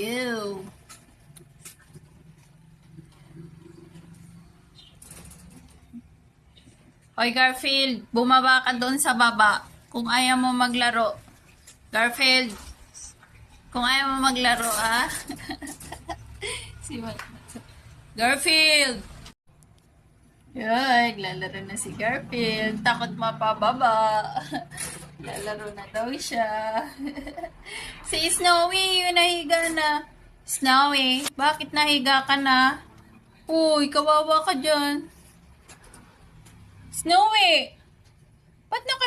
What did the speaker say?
go. Hoy Garfield, bumaba ka doon sa baba kung ayaw mo maglaro. Garfield, kung ayaw mo maglaro, ah. Garfield! Yoy, lalaro na si Garfield. Takot mapababa. Lalaro na daw siya. Si Snowy, yun nahiga na. Snowy, bakit nahiga ka na? Uy, kawawa ka dyan. Snowy! Ba't nakahiga?